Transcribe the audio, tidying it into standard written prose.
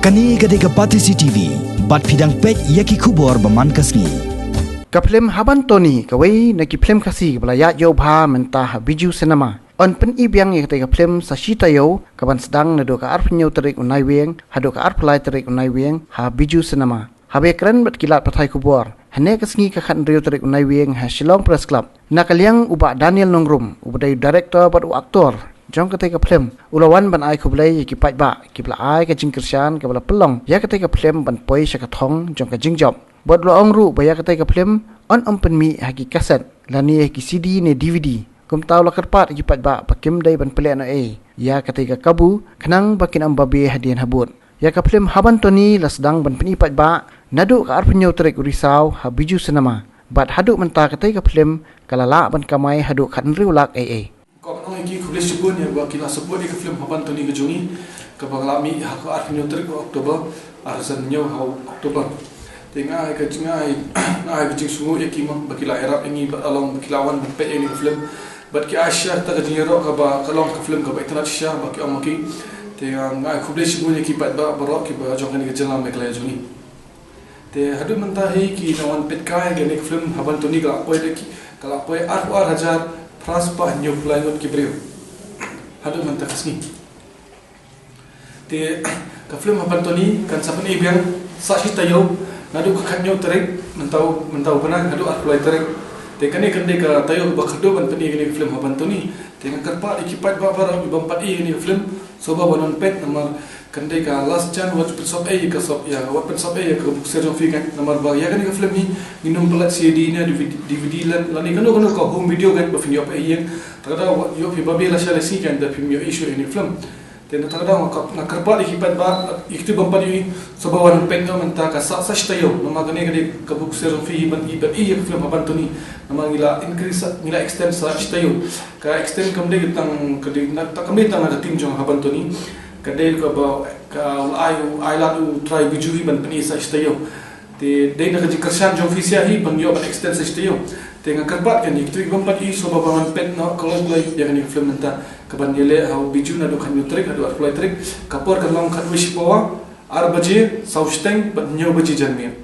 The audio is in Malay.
Kani gadega pati CCTV, bat fidang pek yaki kubor baman kasni. Kaplem haban Tony kawai naki plem kasi belaya yo bha mentah biju cinema. On pen ibiang yakte kaplem sashita yo kaban sedang nado ka arf nyo terik unai weng hado ka arf lai terik unai weng ha biju cinema. Habe keren bat kilat patai kubor. Hane kasngi ka khan rio terik unai weng ha Shillong Press Club. Nakaliang uba Daniel Nongrum ubadai director bat aktor. Jong ketika film ulawan ban ai kublai ki pai ba ki pla ai ka jingkirsan ka bala pelong ya ketika film ban poi syakathong jong ka jingjob bot lo ongru ba ya ketika film on pen mi haki kaset lani ki CD ne DVD kum taw la karpat ki pai ba pakim dai ban pele no e ya ketika kabu khnang bakin am babe hadian habut ya ka film haban Tony la sedang ban peni pai ba nadu ka arpenyo trek risau ha biju cinema bat hadu menta ketika film kalala ban kamai hadu khan riulak e Kau nak lagi kulis sebut ni, buat kita sebut ni ke film Haban Tony Kejungi, ke Banglami, hak artinya terik Oktober, arsan nyaw hau Oktober. Tengah kejing sungu ya kimah, bakilah Arab ini along bakilawan berpek ini ke film, bat ki Asia tak kejing Arab ke kalong ke film ke internet Asia, baki amaki, tengah kulis sebut ni kibat barok ki bajongan ni kejalan bakilah Jungi. Te hadu mentahi ki nawan petkai gani ke film Haban Tony kalau apa ar hajar Praspa nyo flangot kibriu. Hadu manta kasni. Te ka film Haban Tony kan sapan ibiang saksi tayo nadu ka kanyo terek mentau pernah hadu arplay terek. Te kane kande ka tayo bakdo ban tani gini film Haban Tony. Te karpa ikipat babar ibampat gini film soba banon pet namar kande ka last chan wat pensop ka sop ya wat pensop ka bukser jong fikan namar ba ya kane ka film ni minum pelat CD ni DVD lan ni kano ka home video kan ba film yo yang tada yo pi babi la shala si kan da film yo issue ini film ten tada na karpa ikipat ba ikti bampat ni soba wan pet no menta ka sa tayo namar kane ka bukser jong fi ban ka film Haban Tony namar ngila increase ngila extend sa tayo ka extend kamde kitang kadi na takamde tang ada tim jong Haban Tony kadai ka ai lalu try biju ban pani sa istayo te dei na kersan jong fisia hi bang yo ban extend sa istayo te nga karbat kan iktu ibang pati so babangan pet na kolon lay ya kan film menta kaban yele how biju na do kan trik adu fly trik kapor kan long kan wish powa 8 baje sausteng ban nyo baje janmi